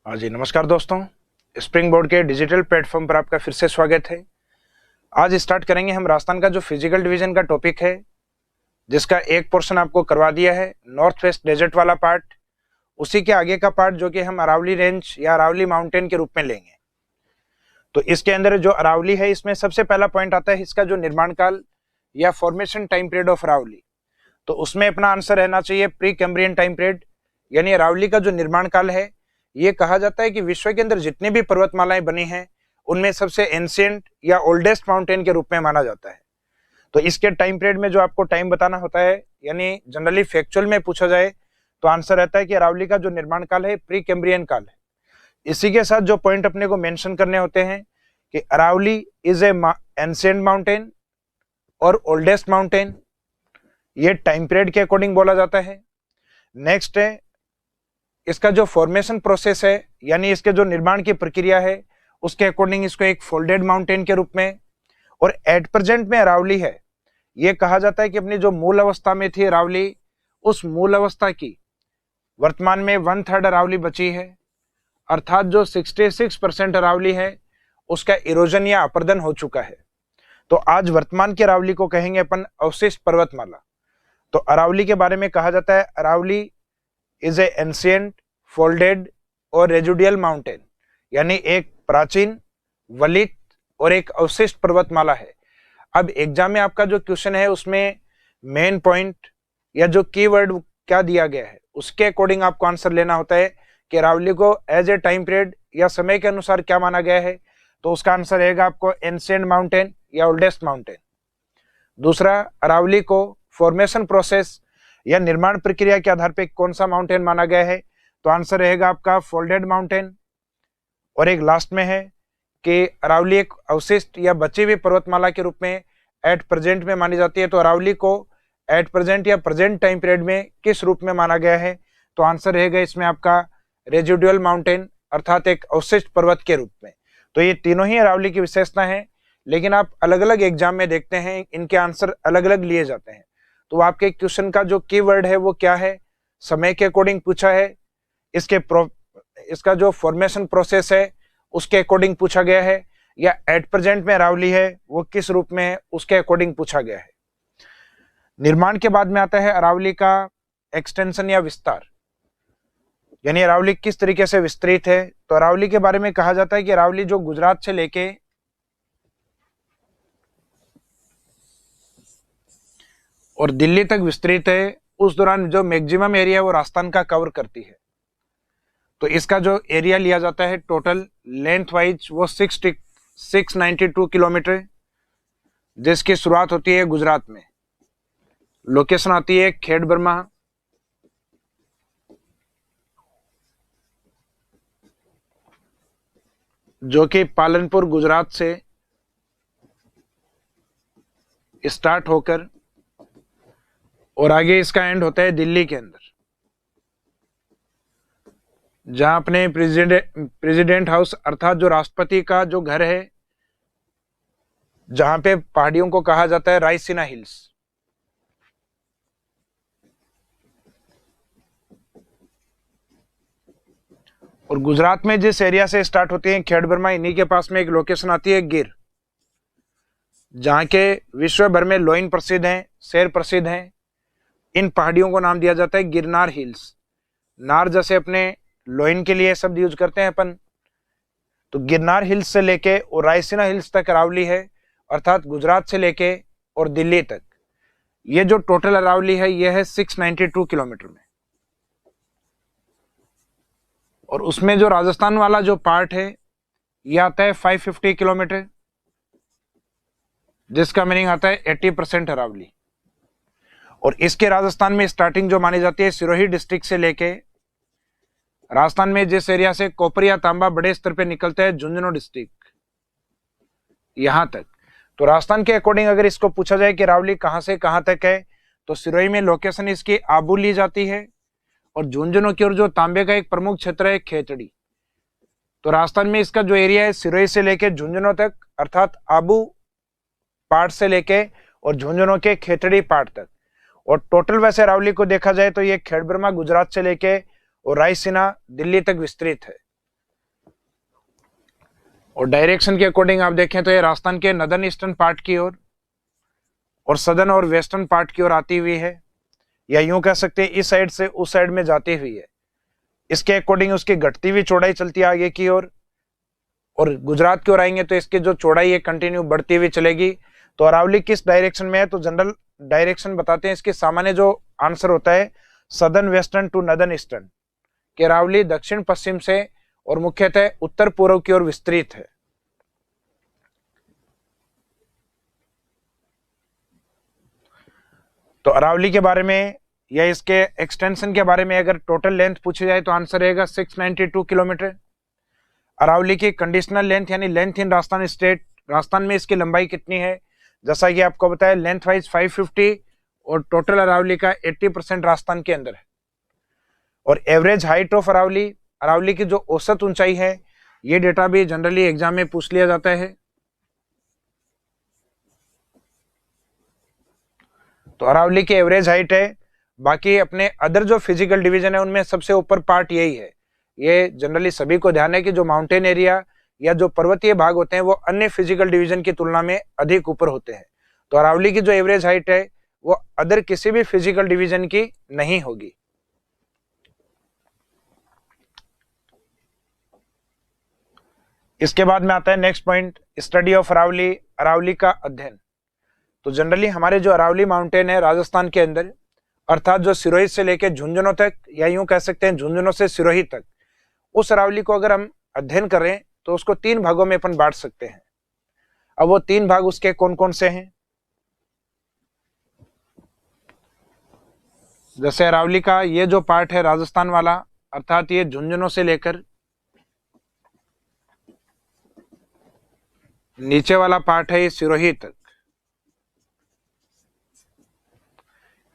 हाँ जी, नमस्कार दोस्तों। स्प्रिंग बोर्ड के डिजिटल प्लेटफॉर्म पर आपका फिर से स्वागत है। आज स्टार्ट करेंगे हम राजस्थान का जो फिजिकल डिवीजन का टॉपिक है, जिसका एक पोर्शन आपको करवा दिया है, नॉर्थ वेस्ट डेजर्ट वाला पार्ट। उसी के आगे का पार्ट जो कि हम अरावली रेंज या अरावली माउंटेन के रूप में लेंगे। तो इसके अंदर जो अरावली है, इसमें सबसे पहला पॉइंट आता है इसका जो निर्माण काल या formation time period of Aravalli. तो उसमें अपना आंसर रहना चाहिए प्री कैम्ब्रियन टाइम पीरियड, यानी अरावली का जो निर्माण काल है, ये कहा जाता है कि विश्व के अंदर जितनी भी पर्वतमालाएं बनी हैं उनमें सबसे एंशिएंट या ओल्डेस्ट माउंटेन के रूप में माना जाता है। तो इसके टाइम पीरियड में जो आपको टाइम बताना होता है, यानी जनरली फैक्चुअल में पूछा जाए तो आंसर रहता है कि अरावली का जो निर्माण काल है प्री कैम्ब्रियन काल है। इसी के साथ जो पॉइंट अपने को मेंशन करने होते हैं कि Aravalli is a ancient mountain और ओल्डेस्ट माउंटेन, ये टाइम पीरियड के अकॉर्डिंग बोला जाता है। नेक्स्ट है इसका जो फॉर्मेशन प्रोसेस है, यानी इसके जो निर्माण की प्रक्रिया है, उसके अकॉर्डिंग इसको एक फोल्डेड माउंटेन के रूप में। और एट प्रेजेंट में अरावली है, ये कहा जाता है कि अपनी जो मूल अवस्था में थी अरावली, उस मूल अवस्था की वर्तमान में 1/3 अरावली बची है, अर्थात जो 66% अरावली है उसका इरोजन या अपर्दन हो चुका है। तो आज वर्तमान की अरावली को कहेंगे अपन अवशिष्ट पर्वतमाला। तो अरावली के बारे में कहा जाता है Aravalli is a ancient folded और रेजिडुअल माउंटेन, यानी एक प्राचीन, वलित और एक अवशिष्ट पर्वतमाला है। अब एग्जाम में आपका जो क्वेश्चन है उसमें मेन पॉइंट या जो कीवर्ड क्या दिया गया है, उसके अकॉर्डिंग आपको आंसर लेना होता है कि अरावली को एज ए टाइम पीरियड या समय के अनुसार क्या माना गया है। तो उसका आंसर रहेगा आपको एंशिएंट माउंटेन या ओल्डेस्ट माउंटेन। दूसरा, अरावली को फॉर्मेशन प्रोसेस या निर्माण प्रक्रिया के आधार पर कौन सा माउंटेन माना गया है, तो आंसर रहेगा आपका फोल्डेड माउंटेन। और एक लास्ट में है कि अरावली एक अवशिष्ट या बची हुई पर्वतमाला के रूप में एट प्रेजेंट में मानी जाती है। तो अरावली को एट प्रेजेंट या प्रेजेंट टाइम पीरियड में किस रूप में माना गया है, तो आंसर रहेगा इसमें आपका रेजिडुअल माउंटेन, अर्थात एक अवशिष्ट पर्वत के रूप में। तो ये तीनों ही अरावली की विशेषता है, लेकिन आप अलग अलग एग्जाम में देखते हैं इनके आंसर अलग अलग लिए जाते हैं। तो आपके क्वेश्चन का जो कीवर्ड है वो क्या है, समय के अकॉर्डिंग पूछा है, इसका जो फॉर्मेशन प्रोसेस है उसके अकॉर्डिंग पूछा गया है, या एट प्रेजेंट में अरावली है वो किस रूप में है उसके अकॉर्डिंग पूछा गया है। निर्माण के बाद में आता है अरावली का एक्सटेंशन या विस्तार, यानी अरावली किस तरीके से विस्तृत है। तो अरावली के बारे में कहा जाता है कि अरावली जो गुजरात से लेके और दिल्ली तक विस्तृत है, उस दौरान जो मैक्सिमम एरिया वो राजस्थान का कवर करती है। तो इसका जो एरिया लिया जाता है टोटल लेंथ वाइज वो 692 किलोमीटर, जिसकी शुरुआत होती है गुजरात में। लोकेशन आती है खेड़ बर्मा, जो कि पालनपुर गुजरात से स्टार्ट होकर और आगे इसका एंड होता है दिल्ली के अंदर, जहां अपने प्रेसिडेंट हाउस अर्थात जो राष्ट्रपति का जो घर है, जहां पे पहाड़ियों को कहा जाता है रायसीना हिल्स। और गुजरात में जिस एरिया से स्टार्ट होती है खेड़ बर्मा, इन्हीं के पास में एक लोकेशन आती है गिर, जहां के विश्व भर में लोइन प्रसिद्ध हैं, शेर प्रसिद्ध हैं। इन पहाड़ियों को नाम दिया जाता है गिरनार हिल्स। नार जैसे अपने लोइन के लिए शब्द यूज करते हैं अपन, तो गिरनार हिल्स से लेके और रायसीना हिल्स तक अरावली है, अर्थात गुजरात से लेके और दिल्ली तक। ये जो टोटल अरावली है ये है 692 किलोमीटर में। और उसमें जो राजस्थान वाला जो पार्ट है ये आता है 550 किलोमीटर, जिसका मीनिंग आता है 80% अरावली। और इसके राजस्थान में स्टार्टिंग जो मानी जाती है सिरोही डिस्ट्रिक्ट से लेके राजस्थान में जिस एरिया से कॉपर या तांबा बड़े स्तर पे निकलता है झुंझुनू डिस्ट्रिक्ट, यहां तक। तो राजस्थान के अकॉर्डिंग अगर इसको पूछा जाए कि अरावली कहां से कहां तक है, तो सिरोही में लोकेशन इसकी आबू ली जाती है, और झुंझुनू की ओर जो तांबे का एक प्रमुख क्षेत्र है खेतड़ी। तो राजस्थान में इसका जो एरिया है सिरोही से लेके झुंझुनू तक, अर्थात आबू पार्ट से लेके और झुंझुनू के खेतड़ी पार्ट तक। और टोटल वैसे अरावली को देखा जाए तो ये खेड़ बर्मा गुजरात से लेके और रायसीना दिल्ली तक विस्तृत है। और डायरेक्शन के अकॉर्डिंग आप देखें तो ये राजस्थान के नदर्न ईस्टर्न पार्ट की ओर और सदर्न और वेस्टर्न पार्ट की ओर आती हुई है, या यूं कह सकते हैं इस साइड से उस साइड में जाती हुई है। इसके अकॉर्डिंग उसकी घटती हुई चौड़ाई चलती है आगे की ओर, और गुजरात की ओर आएंगे तो इसकी जो चौड़ाई है कंटिन्यू बढ़ती हुई चलेगी। तो अरावली किस डायरेक्शन में है, तो जनरल डायरेक्शन बताते हैं इसके सामान्य जो आंसर होता है southern western to northern eastern, कि अरावली दक्षिण पश्चिम से और मुख्यतः उत्तर पूर्व की ओर विस्तृत है। तो अरावली के बारे में या इसके एक्सटेंशन के बारे में अगर टोटल लेंथ पूछी जाए तो आंसर रहेगा 692 किलोमीटर। अरावली की कंडीशनल लेंथ यानी length in Rajasthan state, Rajasthan में इसकी लंबाई कितनी है, जैसा कि आपको बताया लेंथ वाइज 550 और टोटल अरावली का 80% राजस्थान के अंदर है। और average height of Aravalli, Aravalli की जो औसत ऊंचाई है, ये डेटा भी जनरली एग्जाम में पूछ लिया जाता है। तो अरावली की एवरेज हाइट है। बाकी अपने अदर जो फिजिकल डिवीजन है उनमें सबसे ऊपर पार्ट यही है। ये जनरली सभी को ध्यान है कि जो माउंटेन एरिया या जो पर्वतीय भाग होते हैं वो अन्य फिजिकल डिवीजन की तुलना में अधिक ऊपर होते हैं। तो अरावली की जो एवरेज हाइट है वो अदर किसी भी फिजिकल डिवीजन की नहीं होगी। इसके बाद में आता है next point, study of Aravalli, Aravalli का अध्ययन। तो जनरली हमारे जो अरावली माउंटेन है राजस्थान के अंदर, अर्थात जो सिरोही से लेकर झुंझुनू तक, या यूं कह सकते हैं झुंझुनू से सिरोही तक, उस अरावली को अगर हम अध्ययन करें तो उसको 3 भागों में अपन बांट सकते हैं। अब वो 3 भाग उसके कौन कौन से हैं, जैसे अरावली का ये जो पार्ट है राजस्थान वाला, अर्थात ये झुंझुनू से लेकर नीचे वाला पार्ट है ये सिरोही तक।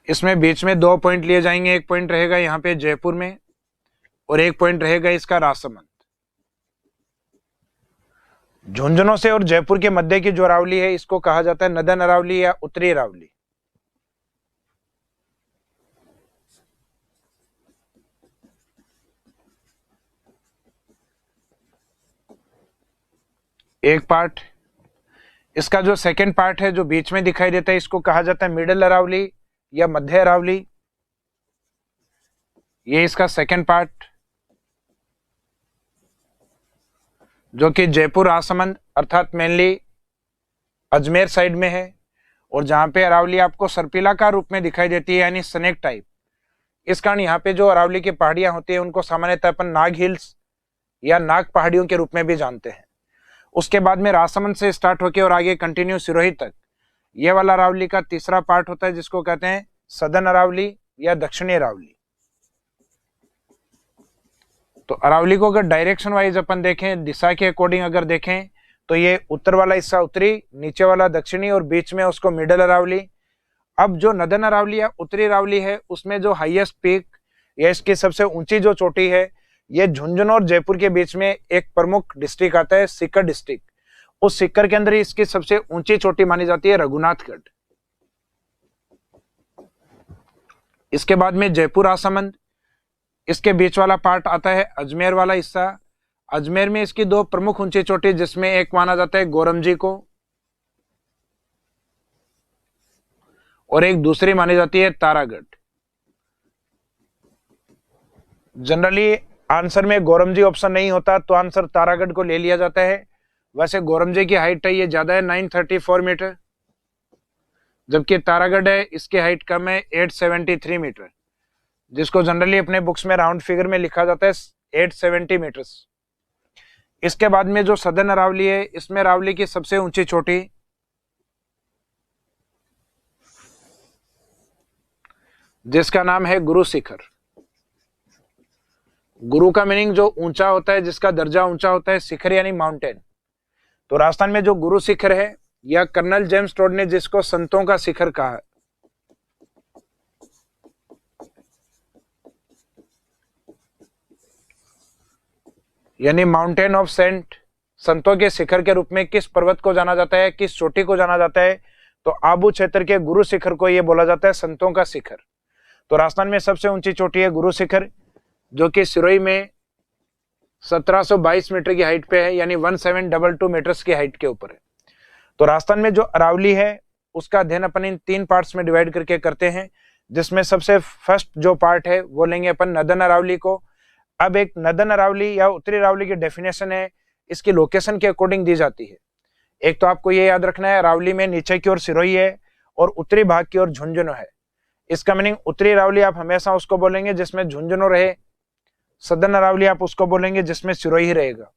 इसमें बीच में 2 पॉइंट लिए जाएंगे, एक पॉइंट रहेगा यहाँ पे जयपुर में और एक पॉइंट रहेगा इसका राजसमंद। झुंझुनू से और जयपुर के मध्य की जो अरावली है इसको कहा जाता है नदर्न अरावली या उत्तरी अरावली। एक पार्ट, इसका जो सेकंड पार्ट है जो बीच में दिखाई देता है इसको कहा जाता है मिडल अरावली या मध्य अरावली। ये इसका सेकंड पार्ट जो कि जयपुर राजसमंद अर्थात मेनली अजमेर साइड में है, और जहां पे अरावली आपको सर्पिलाकार रूप में दिखाई देती है यानी स्नेक टाइप। इस कारण यहाँ पे जो अरावली की पहाड़ियां होती है उनको सामान्यतः अपन नाग हिल्स या नाग पहाड़ियों के रूप में भी जानते हैं। उसके बाद में राजसमंद से स्टार्ट होकर और आगे कंटिन्यू सिरोही तक, ये वाला अरावली का तीसरा पार्ट होता है जिसको कहते हैं सदर्न अरावली या दक्षिणी अरावली। तो अरावली को अगर डायरेक्शन वाइज अपन देखें, दिशा के अकॉर्डिंग अगर देखें, तो ये उत्तर वाला हिस्सा उत्तरी, नीचे वाला दक्षिणी और बीच में उसको मिडल अरावली। अब जो नदर्न अरावली या उत्तरी अरावली है उसमें जो हाईएस्ट पीक या इसकी सबसे ऊंची जो चोटी है, ये झुंझुनू और जयपुर के बीच में एक प्रमुख डिस्ट्रिक्ट आता है सीकर डिस्ट्रिक्ट। उस सीकर के अंदर इसकी सबसे ऊंची चोटी मानी जाती है रघुनाथगढ़। इसके बाद में जयपुर राजसमंद, इसके बीच वाला पार्ट आता है अजमेर वाला हिस्सा। अजमेर में इसकी 2 प्रमुख ऊंची चोटी, जिसमें एक माना जाता है गोरमजी को और एक दूसरी मानी जाती है तारागढ़। जनरली आंसर में गोरमजी ऑप्शन नहीं होता तो आंसर तारागढ़ को ले लिया जाता है। वैसे गोरमजी की हाइट है ये ज्यादा है 934 मीटर, जबकि तारागढ़ है इसकी हाइट कम है 873 मीटर, जिसको जनरली अपने बुक्स में राउंड फिगर में लिखा जाता है 870 मीटर्स। इसके बाद में जो सदर्न अरावली है, इसमें अरावली की सबसे ऊंची चोटी जिसका नाम है गुरु शिखर। गुरु का मीनिंग जो ऊंचा होता है, जिसका दर्जा ऊंचा होता है, शिखर यानी माउंटेन। तो राजस्थान में जो गुरु शिखर है, या कर्नल जेम्स टोड ने जिसको संतों का शिखर कहा, यानी माउंटेन ऑफ सेंट, संतों के शिखर के रूप में किस पर्वत को जाना जाता है, किस चोटी को जाना जाता है, तो आबू क्षेत्र के गुरु शिखर को यह बोला जाता है संतों का शिखर। तो राजस्थान में सबसे ऊंची चोटी है गुरु शिखर, जो कि सिरोही में 1722 मीटर की हाइट पे है, यानी 1722 मीटर्स की हाइट के ऊपर है। तो राजस्थान में जो अरावली है उसका अध्ययन अपन इन 3 पार्ट्स में डिवाइड करके करते हैं, जिसमें सबसे फर्स्ट जो पार्ट है वो लेंगे अपन नदन अरावली को। अब एक नदन अरावली या उत्तरी अरावली की डेफिनेशन है, इसकी लोकेशन के अकॉर्डिंग दी जाती है। एक तो आपको ये याद रखना है, अरावली में नीचे की ओर सिरोही है और उत्तरी भाग की ओर झुंझुनू है। इसका मीनिंग उत्तरी अरावली आप हमेशा उसको बोलेंगे जिसमें झुंझुनू रहे, सदर्न अरावली आप उसको बोलेंगे जिसमें सिरोही रहेगा,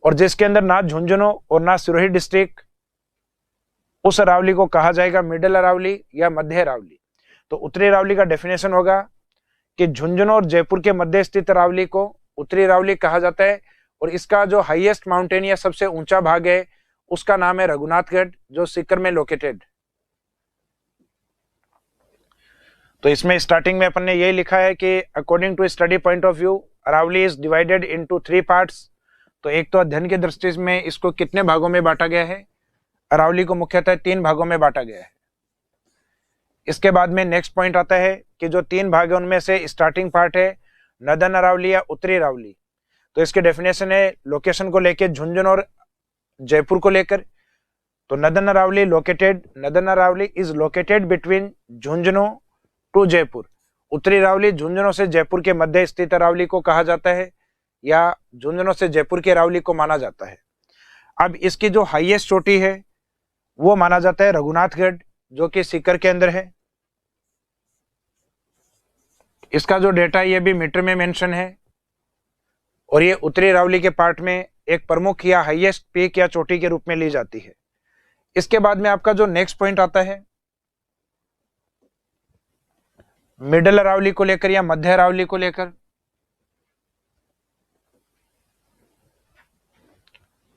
और जिसके अंदर ना झुंझुनू और ना सिरोही डिस्ट्रिक्ट, उस अरावली को कहा जाएगा मिडिल अरावली या मध्य अरावली। तो उत्तरी अरावली का डेफिनेशन होगा कि झुंझुनू और जयपुर के मध्य स्थित अरावली को उत्तरी अरावली कहा जाता है, और इसका जो हाईएस्ट माउंटेन या सबसे ऊंचा भाग है उसका नाम है रघुनाथगढ़, जो सीकर में लोकेटेड। तो इसमें स्टार्टिंग में अपन ने यही लिखा है कि according to study point of view Aravalli is divided into 3 parts. तो एक तो अध्ययन की दृष्टि में इसको कितने भागों में बांटा गया है, अरावली को मुख्यतः 3 भागों में बांटा गया है। इसके बाद में नेक्स्ट पॉइंट आता है कि जो 3 भाग है उनमें से स्टार्टिंग पार्ट है नदन अरावली या उत्तरी अरावली। तो इसके डेफिनेशन है लोकेशन को लेकर झुंझुनू और जयपुर को लेकर। तो northern Aravalli is located between Jhunjhunu to Jaipur. उत्तरी अरावली झुंझुनू से जयपुर के मध्य स्थित अरावली को कहा जाता है, या झुंझुनू से जयपुर की अरावली को माना जाता है। अब इसकी जो हाईएस्ट चोटी है वो माना जाता है रघुनाथगढ़, जो कि सीकर के अंदर है। इसका जो डेटा है ये भी मीटर में मेंशन है, और ये उत्तरी अरावली के पार्ट में एक प्रमुख या हाईएस्ट पीक या चोटी के रूप में ली जाती है। इसके बाद में आपका जो नेक्स्ट पॉइंट आता है मिडिल अरावली को लेकर या मध्य अरावली को लेकर।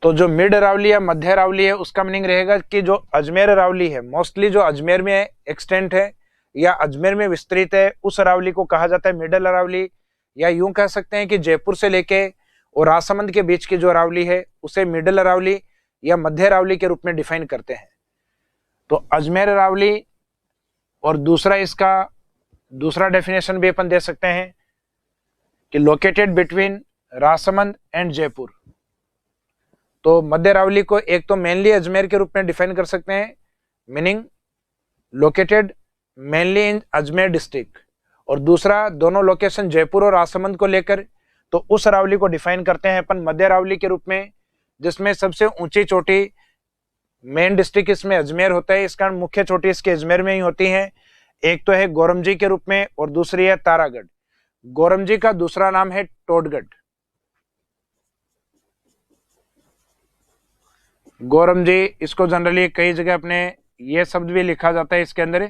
तो जो मिड अरावली या मध्य अरावली है उसका मीनिंग रहेगा कि जो अजमेर अरावली है, मोस्टली जो अजमेर में एक्सटेंट है या अजमेर में विस्तृत है, उस अरावली को कहा जाता है मिडिल अरावली, या यूं कह सकते हैं कि जयपुर से लेके और राजसमंद के बीच की जो अरावली है उसे मिडिल अरावली या मध्य अरावली के रूप में डिफाइन करते हैं। तो अजमेर अरावली, और दूसरा इसका दूसरा डेफिनेशन भी अपन दे सकते हैं कि located between Rajsamand and Jaipur. तो मध्य अरावली को एक तो मेनली अजमेर के रूप में डिफाइन कर सकते हैं, मीनिंग लोकेटेड मेनली इन अजमेर डिस्ट्रिक्ट, और दूसरा दोनों लोकेशन जयपुर और राजसमंद को लेकर, तो उस अरावली को डिफाइन करते हैं अपन मध्य अरावली के रूप में, जिसमें सबसे ऊंची चोटी मेन डिस्ट्रिक्ट इसमें अजमेर होता है। इसका मुख्य चोटी इसके अजमेर में ही होती है। एक तो है गोरमजी के रूप में और दूसरी है तारागढ़। गोरमजी का दूसरा नाम है टोडगढ़। गोरमजी, इसको जनरली कई जगह अपने ये शब्द भी लिखा जाता है इसके अंदर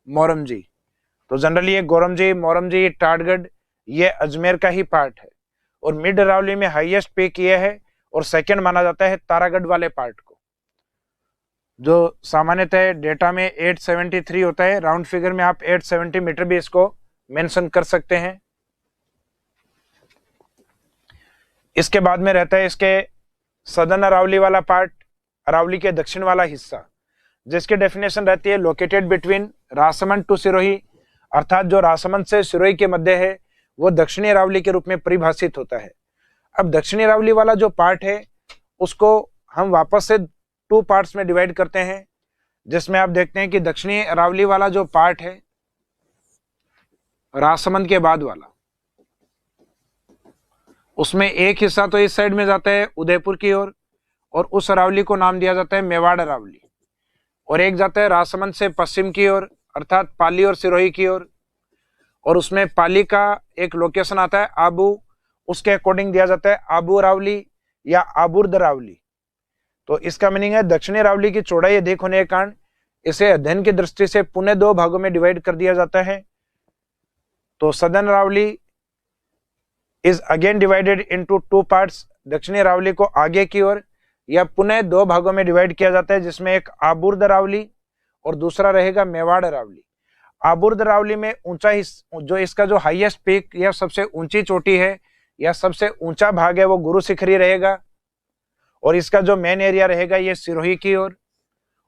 मोरमजी। तो जनरली ये गोरमजी, मोरमजी, टाटगढ़ ये अजमेर का ही पार्ट है, और मिड अरावली में हाईएस्ट पीक ये है, और सेकंड माना जाता है तारागढ़ वाले पार्ट को, जो सामान्यतः डेटा में 873 होता है। राउंड फिगर में आप 870 मीटर भी इसको मेंशन कर सकते हैं। इसके बाद में रहता है इसके सदर्न अरावली वाला पार्ट, अरावली के दक्षिण वाला हिस्सा, जिसकी डेफिनेशन रहती है located between Rajsamand to Sirohi, अर्थात जो राजसमंद से सिरोही के मध्य है वो दक्षिणी अरावली के रूप में परिभाषित होता है। अब दक्षिणी अरावली वाला जो पार्ट है उसको हम वापस से 2 पार्ट्स में डिवाइड करते हैं, जिसमें आप देखते हैं कि दक्षिणी अरावली वाला जो पार्ट है राजसमंद के बाद वाला, उसमें एक हिस्सा तो इस साइड में जाता है उदयपुर की ओर, और उस अरावली को नाम दिया जाता है मेवाड़ अरावली, और एक जाता है राजसमंद से पश्चिम की ओर अर्थात पाली और सिरोही की ओर, और उसमें पाली का एक लोकेशन आता है आबू, उसके अकॉर्डिंग दिया जाता है आबू अरावली या आबुर्द अरावली। तो इसका मीनिंग है दक्षिणी अरावली की चौड़ाई अधिक होने के कारण इसे अध्ययन की दृष्टि से पुनः 2 भागों में डिवाइड कर दिया जाता है। तो southern Aravalli is again divided into 2 parts. दक्षिणी अरावली को आगे की ओर या पुनः 2 भागों में डिवाइड किया जाता है, जिसमें एक आबुर्द अरावली और दूसरा रहेगा मेवाड़ अरावली। आबुर्द अरावली में ऊंचा हिस्सा, जो इसका जो हाईएस्ट पीक या सबसे ऊंची चोटी है या सबसे ऊंचा भाग है वो गुरु शिखरी रहेगा, और इसका जो मेन एरिया रहेगा ये सिरोही की ओर,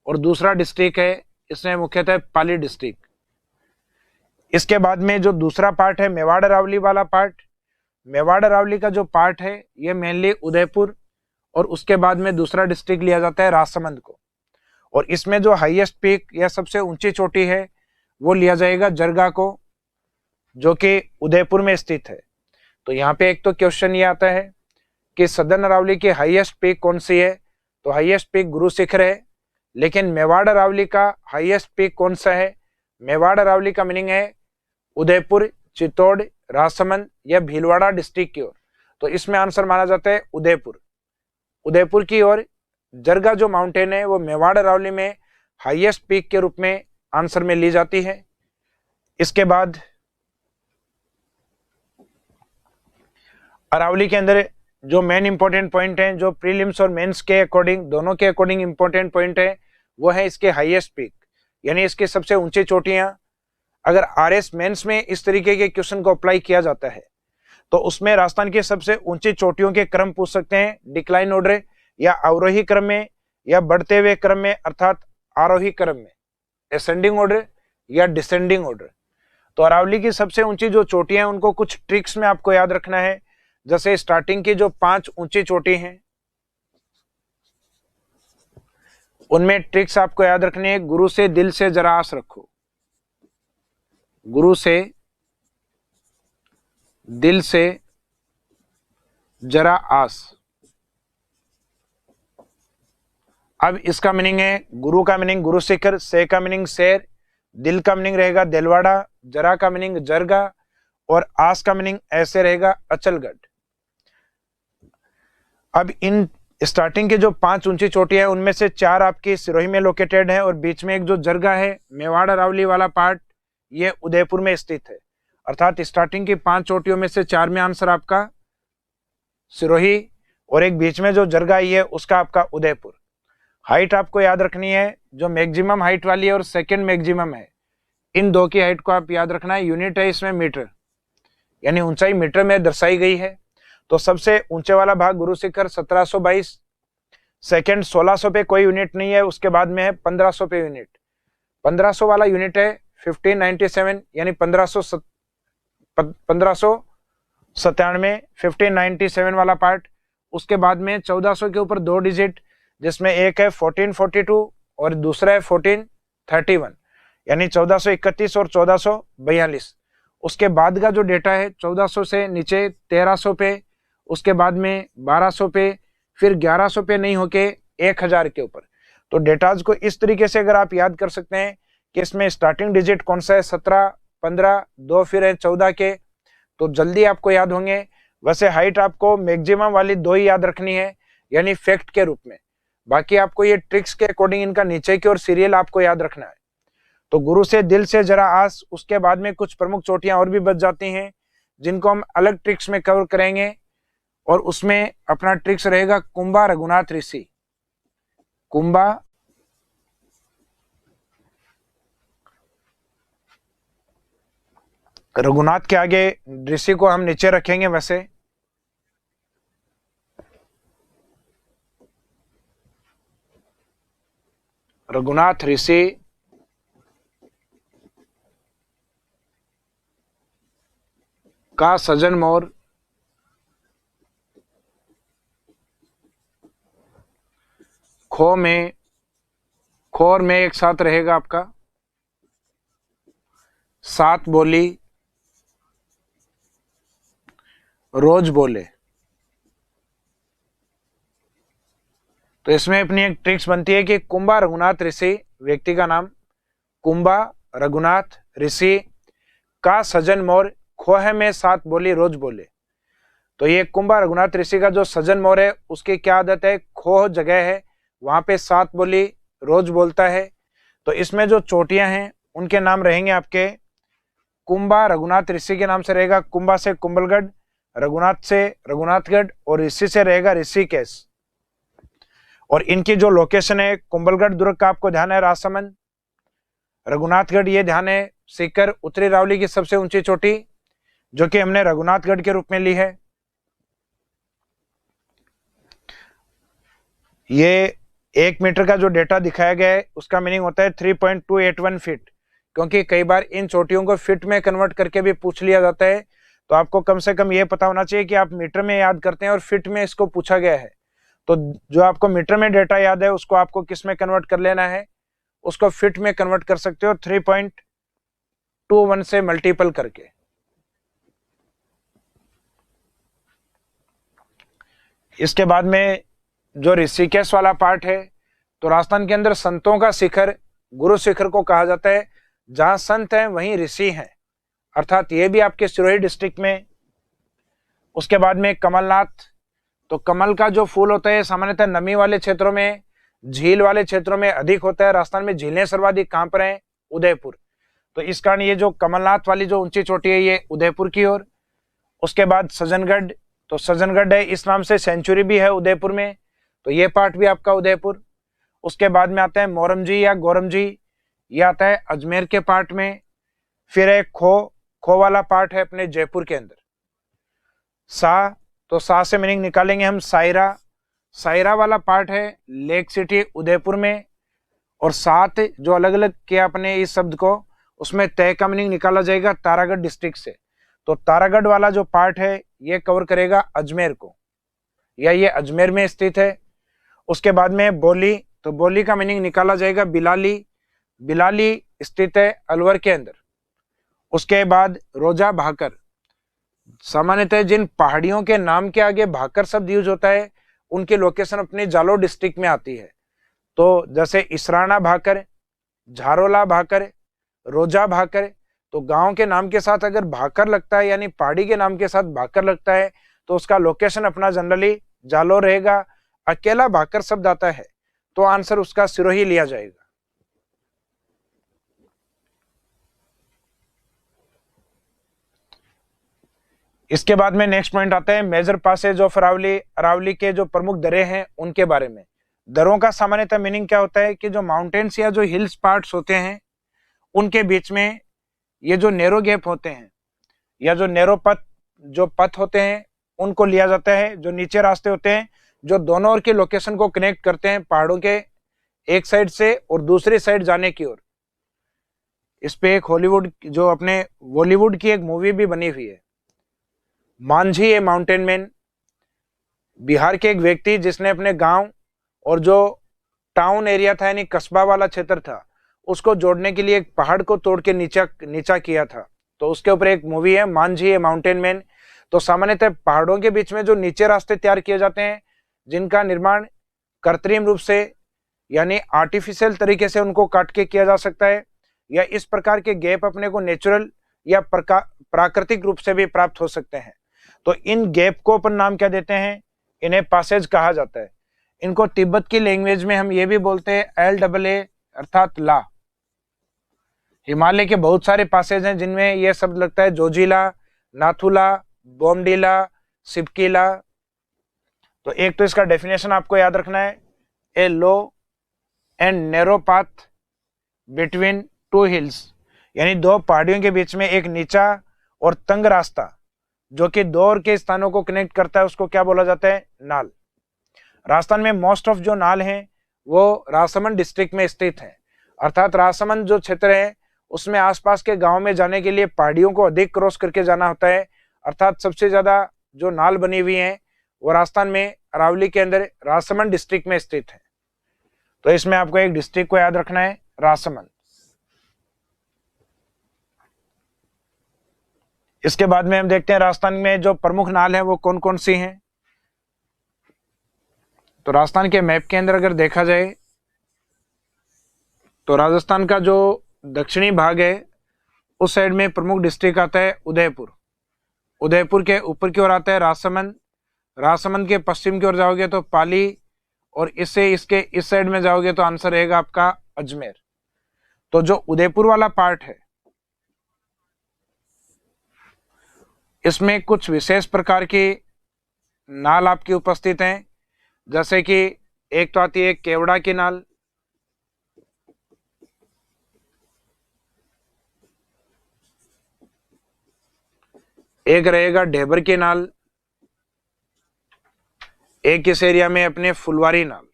और दूसरा डिस्ट्रिक्ट है इसमें मुख्यतः पाली डिस्ट्रिक्ट। इसके बाद में जो दूसरा पार्ट है मेवाड़ अरावली वाला पार्ट, मेवाड़ अरावली का जो पार्ट है ये मेनली उदयपुर और उसके बाद में दूसरा डिस्ट्रिक्ट लिया जाता है राजसमंद को, और इसमें जो हाईएस्ट पीक या सबसे ऊंची चोटी है वो लिया जाएगा जरगा को, जो कि उदयपुर में स्थित है। तो यहाँ पे एक तो क्वेश्चन ये आता है कि सदर्न अरावली की हाईएस्ट पीक कौन सी है, तो हाईएस्ट पीक गुरु शिखर है। लेकिन मेवाड़ अरावली का हाईएस्ट पीक कौन सा है? मेवाड़ अरावली का मीनिंग है उदयपुर, चित्तौड़, राजसमंद या भीलवाड़ा डिस्ट्रिक्ट की ओर, तो इसमें आंसर माना जाता है उदयपुर। उदयपुर की ओर जरगा जो माउंटेन है वो मेवाड़ अरावली में हाईएस्ट पीक के रूप में आंसर में ली जाती है। इसके बाद अरावली के अंदर जो मेन इंपॉर्टेंट पॉइंट हैं, जो प्रीलिम्स और मेंस के अकॉर्डिंग, दोनों के अकॉर्डिंग इंपॉर्टेंट पॉइंट है, वो है इसके हाईएस्ट पीक, यानी इसकी सबसे ऊंची चोटियां। अगर आरएस मेंस में इस तरीके के क्वेश्चन को अप्लाई किया जाता है तो उसमें राजस्थान की सबसे ऊंची चोटियों के क्रम पूछ सकते हैं, डिक्लाइन ऑर्डर या अवरोही क्रम में या बढ़ते हुए क्रम में अर्थात आरोही क्रम में, असेंडिंग ऑर्डर या डिसेंडिंग ऑर्डर। तो अरावली की सबसे ऊंची जो चोटियां हैं उनको कुछ ट्रिक्स में आपको याद रखना है। जैसे स्टार्टिंग की जो 5 ऊंची चोटी हैं उनमें ट्रिक्स आपको याद रखनी है। गुरु से दिल से जरा आस रखो, गुरु से दिल से जरा आस। अब इसका मीनिंग है, गुरु का मीनिंग गुरु शिखर, से का मीनिंग शेर, दिल का मीनिंग रहेगा देलवाड़ा, जरा का मीनिंग जरगा और आस का मीनिंग ऐसे रहेगा अचलगढ़। अब इन स्टार्टिंग के जो 5 ऊंची चोटियां हैं उनमें से 4 आपकी सिरोही में लोकेटेड है और बीच में एक जो जरगा है मेवाड़ अरावली वाला पार्ट, ये उदयपुर में स्थित है। अर्थात स्टार्टिंग की 5 चोटियों में से 4 में आंसर आपका सिरोही और एक बीच में जो जरगा है उसका आपका उदयपुर। हाइट आपको याद रखनी है, जो मैक्सिमम हाइट वाली है और सेकंड मैक्सिमम है, इन दो की हाइट को आप याद रखना है। यूनिट है इसमें मीटर, यानी ऊंचाई मीटर में दर्शाई गई है। तो सबसे ऊंचे वाला भाग गुरु शिखर 1722, सेकंड 1600 पे कोई यूनिट नहीं है, उसके बाद में है 1500 पे यूनिट। 1500 वाला यूनिट है 1597, यानी 1597 1597 वाला पार्ट। उसके बाद में 1400 के ऊपर 2 डिजिट, जिसमें एक है 1442 और दूसरा है 1431, यानी 1431 और 1442। उसके बाद का जो डेटा है 1400 से नीचे 1300 पे, उसके बाद में 1200 पे, फिर 1100 पे नहीं होके 1000 के ऊपर। तो डेटाज को इस तरीके से अगर आप याद कर सकते हैं कि इसमें स्टार्टिंग डिजिट कौन सा है, 17, 15, 2 फिर है 14 के, तो जल्दी आपको याद होंगे। वैसे हाइट आपको मैक्सिमम वाली 2 ही याद रखनी है, यानी फैक्ट के रूप में। बाकी आपको ये ट्रिक्स के अकॉर्डिंग इनका नीचे की और सीरियल आपको याद रखना है। तो गुरु से दिल से जरा आस, उसके बाद में कुछ प्रमुख चोटियां और भी बच जाती हैं जिनको हम अलग ट्रिक्स में कवर करेंगे, और उसमें अपना ट्रिक्स रहेगा कुंभा रघुनाथ ऋषि। कुंभा रघुनाथ के आगे ऋषि को हम नीचे रखेंगे। वैसे रघुनाथ ऋषि का सजन मोर खोर में एक साथ रहेगा आपका 7 बोली रोज बोले। तो इसमें अपनी एक ट्रिक्स बनती है कि कुंभा रघुनाथ ऋषि, व्यक्ति का नाम कुंभा रघुनाथ ऋषि का सजन मोर, खोह में 7 बोली रोज बोले। तो ये कुंभा रघुनाथ ऋषि का जो सजन मोर है उसकी क्या आदत है, खोह जगह है वहां पे 7 बोली रोज बोलता है। तो इसमें जो चोटियां हैं उनके नाम रहेंगे आपके, कुंभा रघुनाथ ऋषि के नाम से रहेगा कुंभा से कुंभलगढ़, रघुनाथ से रघुनाथगढ़ और ऋषि से रहेगा ऋषिकेश। और इनकी जो लोकेशन है, कुंभलगढ़ दुर्ग का आपको ध्यान है राजसमंद, रघुनाथगढ़ ये ध्यान है सीकर, उत्तरी अरावली की सबसे ऊंची चोटी जो कि हमने रघुनाथगढ़ के रूप में ली है। ये 1 मीटर का जो डेटा दिखाया गया है उसका मीनिंग होता है 3.281 फीट, क्योंकि कई बार इन चोटियों को फीट में कन्वर्ट करके भी पूछ लिया जाता है। तो आपको कम से कम ये पता होना चाहिए कि आप मीटर में याद करते हैं और फीट में इसको पूछा गया है। तो जो आपको मीटर में डेटा याद है उसको आपको किस में कन्वर्ट कर लेना है, उसको फीट में कन्वर्ट कर सकते हो 3.21 से मल्टीपल करके। इसके बाद में जो ऋषिकेश वाला पार्ट है, तो राजस्थान के अंदर संतों का शिखर गुरु शिखर को कहा जाता है। जहां संत हैं वहीं ऋषि हैं, अर्थात ये भी आपके सिरोही डिस्ट्रिक्ट में। उसके बाद में कमलनाथ, तो कमल का जो फूल होता है सामान्यतः नमी वाले क्षेत्रों में, झील वाले क्षेत्रों में अधिक होता है। राजस्थान में झीलें सर्वाधिक कहां पर हैं? उदयपुर। तो इस कारण ये जो कमलनाथ वाली जो ऊंची चोटी है ये उदयपुर की ओर। उसके बाद सज्जनगढ़, तो सज्जनगढ़ है, इस नाम से सेंचुरी भी है उदयपुर में, तो ये पार्ट भी आपका उदयपुर। उसके बाद में आता है मोरमजी या गोरमजी, ये आता है अजमेर के पार्ट में। फिर एक खो वाला पार्ट है अपने जयपुर के अंदर। सा, तो सा से मीनिंग निकालेंगे हम सायरा वाला पार्ट है लेक सिटी उदयपुर में। और सात जो अलग अलग किया अपने इस शब्द को, उसमें तय का मीनिंग निकाला जाएगा तारागढ़ डिस्ट्रिक्ट से। तो तारागढ़ वाला जो पार्ट है ये कवर करेगा अजमेर को, या ये अजमेर में स्थित है। उसके बाद में बोली, तो बोली का मीनिंग निकाला जाएगा बिलाली स्थित है अलवर के अंदर। उसके बाद रोजा भाकर, सामान्यतः जिन पहाड़ियों के नाम के आगे भाकर शब्द यूज होता है उनकी लोकेशन अपने जालोर डिस्ट्रिक्ट में आती है। तो जैसे इसराना भाकर, झारोला भाकर, रोजा भाकर, तो गांव के नाम के साथ अगर भाकर लगता है यानी पहाड़ी के नाम के साथ भाकर लगता है तो उसका लोकेशन अपना जनरली जालोर रहेगा। अकेला भाकर शब्द आता है तो आंसर उसका सिरोही लिया जाएगा। इसके बाद में नेक्स्ट पॉइंट आता है major passes of Aravalli. Aravalli के जो प्रमुख दरें हैं उनके बारे में। दरों का सामान्यतः मीनिंग क्या होता है कि जो माउंटेन्स या जो हिल्स पार्ट्स होते हैं उनके बीच में ये जो नैरो गैप होते हैं या जो नैरो पथ होते हैं उनको लिया जाता है। जो नीचे रास्ते होते हैं जो दोनों ओर की लोकेशन को कनेक्ट करते हैं पहाड़ों के एक साइड से और दूसरी साइड जाने की ओर। इस पे एक हॉलीवुड जो अपने बॉलीवुड की एक मूवी भी बनी हुई है, मांझी ए माउंटेन मैन। बिहार के एक व्यक्ति जिसने अपने गांव और जो टाउन एरिया था यानी कस्बा वाला क्षेत्र था उसको जोड़ने के लिए एक पहाड़ को तोड़ के नीचा किया था। तो उसके ऊपर एक मूवी है मांझी ए माउंटेन मैन। तो सामान्यतः पहाड़ों के बीच में जो नीचे रास्ते तैयार किए जाते हैं जिनका निर्माण कृत्रिम रूप से यानी आर्टिफिशियल तरीके से उनको काट के किया जा सकता है, या इस प्रकार के गैप अपने को नेचुरल या प्राकृतिक रूप से भी प्राप्त हो सकते हैं। तो इन गैप को अपन नाम क्या देते हैं? इन्हें पासेज कहा जाता है। इनको तिब्बत की लैंग्वेज में हम ये भी बोलते हैं LAA अर्थात ला। हिमालय के बहुत सारे पासेज हैं जिनमें यह शब्द लगता है, जोजिला, नाथुला, बोमडीला, सिपकीला। तो एक तो इसका डेफिनेशन आपको याद रखना है, a low and narrow path between two hills, यानी दो पहाड़ियों के बीच में एक नीचा और तंग रास्ता जो कि दो और के स्थानों को कनेक्ट करता है उसको क्या बोला जाता है? नाल। राजस्थान में मोस्ट ऑफ जो नाल हैं वो राजसमंद डिस्ट्रिक्ट में स्थित है, अर्थात राजसमंद जो क्षेत्र है उसमें आसपास के गांव में जाने के लिए पहाड़ियों को अधिक क्रॉस करके जाना होता है। अर्थात सबसे ज्यादा जो नाल बनी हुई हैं वो राजस्थान में अरावली के अंदर राजसमंद डिस्ट्रिक्ट में स्थित है। तो इसमें आपको एक डिस्ट्रिक्ट को याद रखना है, राजसमंद। इसके बाद में हम देखते हैं राजस्थान में जो प्रमुख नाल है वो कौन कौन सी हैं। तो राजस्थान के मैप के अंदर अगर देखा जाए तो राजस्थान का जो दक्षिणी भाग है उस साइड में प्रमुख डिस्ट्रिक्ट आता है उदयपुर। उदयपुर के ऊपर की ओर आता है राजसमंद। राजसमंद के पश्चिम की ओर जाओगे तो पाली, और इससे इसके इस साइड में जाओगे तो आंसर रहेगा आपका अजमेर। तो जो उदयपुर वाला पार्ट है इसमें कुछ विशेष प्रकार की नाल आपकी उपस्थित हैं, जैसे कि एक तो आती है केवड़ा की नाल, एक रहेगा ढेबर की नाल, एक इस एरिया में अपने फुलवारी नाल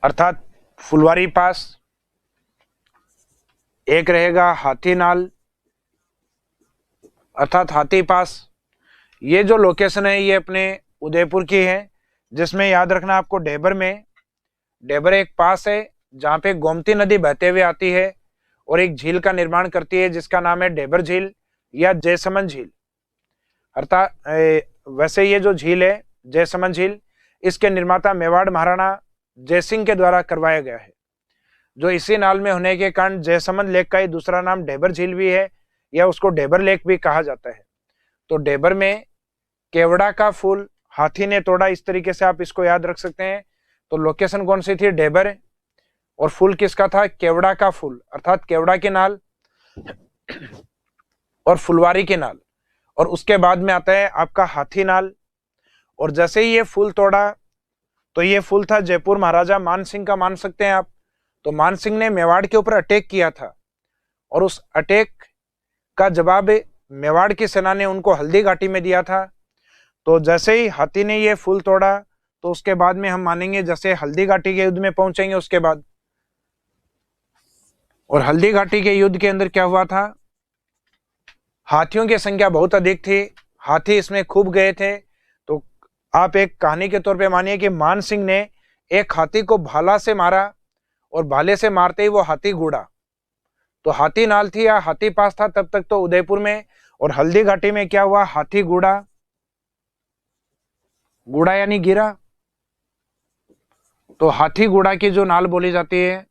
अर्थात फुलवारी पास, एक रहेगा हाथी नाल, अर्थात हाथी पास। ये जो लोकेशन है ये अपने उदयपुर की है, जिसमें याद रखना आपको डेबर एक पास है जहाँ पे गोमती नदी बहते हुए आती है और एक झील का निर्माण करती है जिसका नाम है डेबर झील या जयसमंद झील। अर्थात वैसे ये जो झील है जयसमंद झील, इसके निर्माता मेवाड़ महाराणा जयसिंह के द्वारा करवाया गया है, जो इसी नाल में होने के कारण जयसमंद लेक का ही दूसरा नाम डेबर झील भी है या उसको डेबर लेक भी कहा जाता है। तो डेबर में केवड़ा का फूल हाथी ने तोड़ा, इस तरीके से आप इसको याद रख सकते हैं। तो लोकेशन कौन सी थी? डेबर। और फूल किसका था? केवड़ा का फूल, अर्थात केवड़ा की नाल और फुलवारी की नाल। और उसके बाद में आता है आपका हाथी नाल। और जैसे ही ये फूल तोड़ा तो ये फूल था जयपुर महाराजा मान सिंह का, मान सकते हैं आप। तो मान सिंह ने मेवाड़ के ऊपर अटैक किया था और उस अटैक का जवाब मेवाड़ की सेना ने उनको हल्दी घाटी में दिया था। तो जैसे ही हाथी ने ये फूल तोड़ा तो उसके बाद में हम मानेंगे जैसे हल्दी घाटी के युद्ध में पहुंचेंगे उसके बाद। और हल्दी घाटी के युद्ध के अंदर क्या हुआ था? हाथियों की संख्या बहुत अधिक थी, हाथी इसमें खूब गए थे। तो आप एक कहानी के तौर पे मानिए कि मान सिंह ने एक हाथी को भाला से मारा और भाले से मारते ही वो हाथी गुड़ा। तो हाथी नाल थी या हाथी पास था तब तक तो उदयपुर में, और हल्दी घाटी में क्या हुआ? हाथी गुड़ा, गुड़ा यानी गिरा। तो हाथी गुड़ा की जो नाल बोली जाती है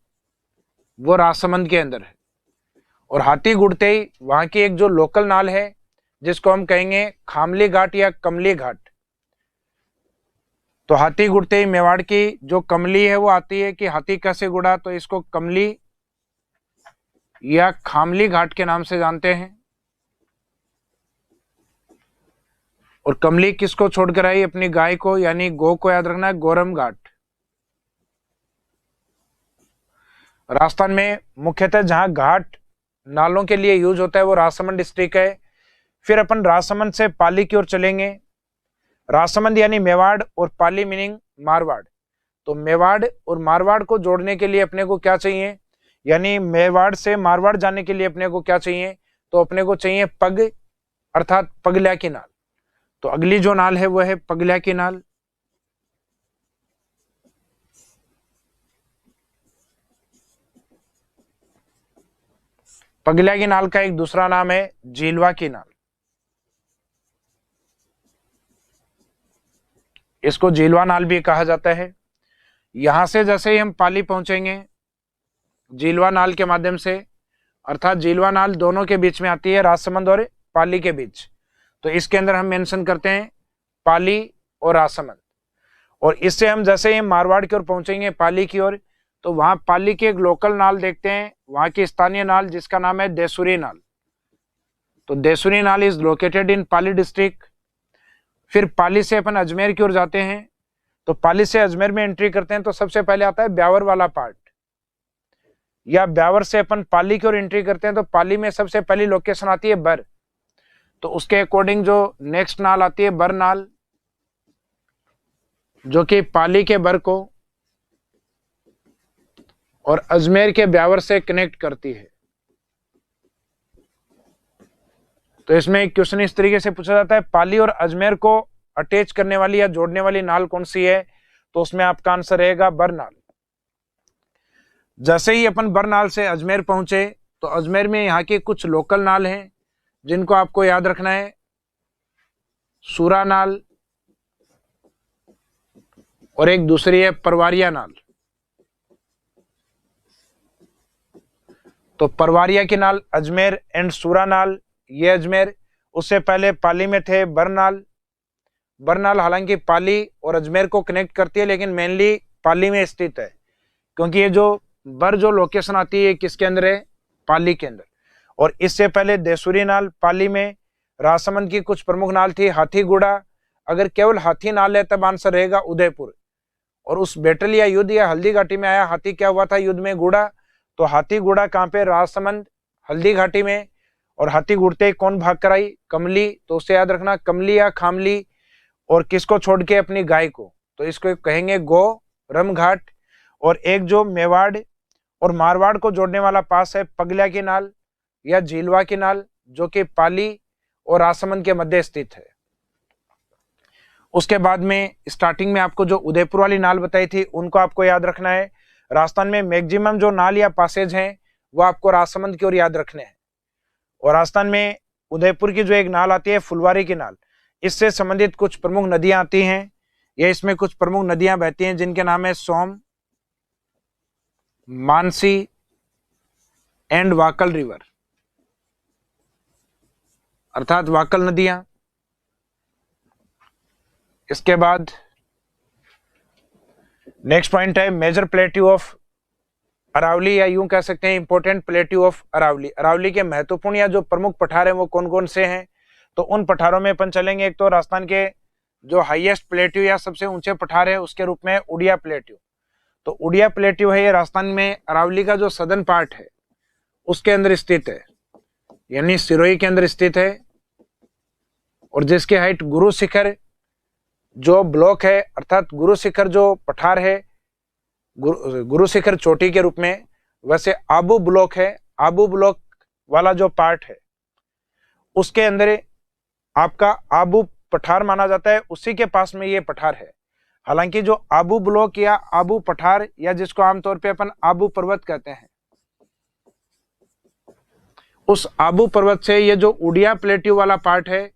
वो राजसमंद के अंदर है। और हाथी गुड़ते ही वहां की एक जो लोकल नाल है जिसको हम कहेंगे खामली घाट या कमली घाट। तो हाथी गुड़ते ही मेवाड़ की जो कमली है वो आती है कि हाथी कैसे गुड़ा, तो इसको कमली या खामली घाट के नाम से जानते हैं। और कमली किसको छोड़कर आई? अपनी गाय को, यानी गो को याद रखना है, गोरम घाट। राजस्थान में मुख्यतः जहां घाट नालों के लिए यूज होता है वो राजसमंद डिस्ट्रिक्ट है। फिर अपन राजसमंद से पाली की ओर चलेंगे। राजसमंद यानी मेवाड़ और पाली मीनिंग मारवाड़। तो मेवाड़ और मारवाड़ को जोड़ने के लिए अपने को क्या चाहिए? यानी मेवाड़ से मारवाड़ जाने के लिए अपने को क्या चाहिए? तो अपने को चाहिए पग, अर्थात पगल्या की नाल। तो अगली जो नाल है वो है पगल्या की नाल। पगल्या की नाल का एक दूसरा नाम है झीलवा की नाल। इसको झीलवा नाल भी कहा जाता है। यहां से जैसे ही हम पाली पहुंचेंगे झीलवा नाल के माध्यम से, अर्थात झीलवा नाल दोनों के बीच में आती है, राजसमंद और पाली के बीच। तो इसके अंदर हम मेंशन करते हैं पाली और राजसमंद। और इससे हम जैसे ही मारवाड़ की ओर पहुंचेंगे पाली की ओर, तो वहां पाली की एक लोकल नाल देखते हैं, वहां की स्थानीय नाल जिसका नाम है देसुरी नाल। तो देसुरी नाल is located in Pali district. फिर पाली से अपन अजमेर की ओर जाते हैं। तो पाली से अजमेर में एंट्री करते हैं तो सबसे पहले आता है ब्यावर वाला पार्ट, या ब्यावर से अपन पाली की ओर एंट्री करते हैं तो पाली में सबसे पहली लोकेशन आती है बर। तो उसके अकॉर्डिंग जो नेक्स्ट नाल आती है बर नाल, जो कि पाली के बर को और अजमेर के ब्यावर से कनेक्ट करती है। तो इसमें एक क्वेश्चन इस तरीके से पूछा जाता है, पाली और अजमेर को अटैच करने वाली या जोड़ने वाली नाल कौन सी है? तो उसमें आपका आंसर रहेगा बरनाल। जैसे ही अपन बरनाल से अजमेर पहुंचे तो अजमेर में यहाँ की कुछ लोकल नाल हैं जिनको आपको याद रखना है। सूरा नाल और एक दूसरी है परवारिया नाल। तो परवारिया की नाल अजमेर एंड सूरा नाल, ये अजमेर। उससे पहले पाली में थे बरनाल। बरनाल हालांकि पाली और अजमेर को कनेक्ट करती है लेकिन मेनली पाली में स्थित है, क्योंकि ये जो बर जो लोकेशन आती है किसके अंदर है? पाली के अंदर। और इससे पहले देसुरी नाल पाली में। राजसमंद की कुछ प्रमुख नाल थी हाथी गुड़ा। अगर केवल हाथी नाल है तब आंसर रहेगा उदयपुर। और उस बैटल या युद्ध या हल्दी घाटी में आया हाथी, क्या हुआ था युद्ध में? गुड़ा। तो हाथी गुड़ा कहाँ पे? राजसमंद हल्दी घाटी में। और हाथी गुड़ते ही कौन भाग कर आई? कमली। तो उससे याद रखना कमली या खामली। और किसको छोड़ के? अपनी गाय को। तो इसको कहेंगे गो रम घाट। और एक जो मेवाड़ और मारवाड़ को जोड़ने वाला पास है पगल्या की नाल या झीलवा की नाल, जो कि पाली और राजसमंद के मध्य स्थित है। उसके बाद में स्टार्टिंग में आपको जो उदयपुर वाली नाल बताई थी उनको आपको याद रखना है। राजस्थान में मैक्सिमम जो नाल या पासेज हैं वो आपको राजसमंद की ओर याद रखने हैं। और राजस्थान में उदयपुर की जो एक नाल आती है फुलवारी की नाल, इससे संबंधित कुछ प्रमुख नदियां आती हैं। ये इसमें कुछ प्रमुख नदियां बहती हैं जिनके नाम है सोम, मानसी एंड वाकल रिवर, अर्थात वाकल नदियां। इसके बाद नेक्स्ट पॉइंट है मेजर प्लेट्यू ऑफ अरावली, या यूं कह सकते हैं important plateau of Aravalli. Aravalli के महत्वपूर्ण या जो प्रमुख पठार हैं वो कौन कौन से हैं, तो उन पठारों में अपन चलेंगे। एक तो राजस्थान के जो हाईएस्ट प्लेट्यू या सबसे ऊंचे पठार है उसके रूप में उड़िया प्लेट्यू। तो उड़िया प्लेट्यू है ये राजस्थान में अरावली का जो सदर्न पार्ट है उसके अंदर स्थित है, यानी सिरोही के अंदर स्थित है, और जिसकी हाइट गुरु शिखर जो ब्लॉक है, अर्थात गुरु शिखर जो पठार है गुरु शिखर चोटी के रूप में, वैसे आबू ब्लॉक है, आबू ब्लॉक वाला जो पार्ट है उसके अंदर आपका आबू पठार माना जाता है, उसी के पास में ये पठार है। हालांकि जो आबू ब्लॉक या आबू पठार या जिसको आमतौर पे अपन आबू पर्वत कहते हैं, उस आबू पर्वत से ये जो उड़िया प्लेट्यू वाला पार्ट है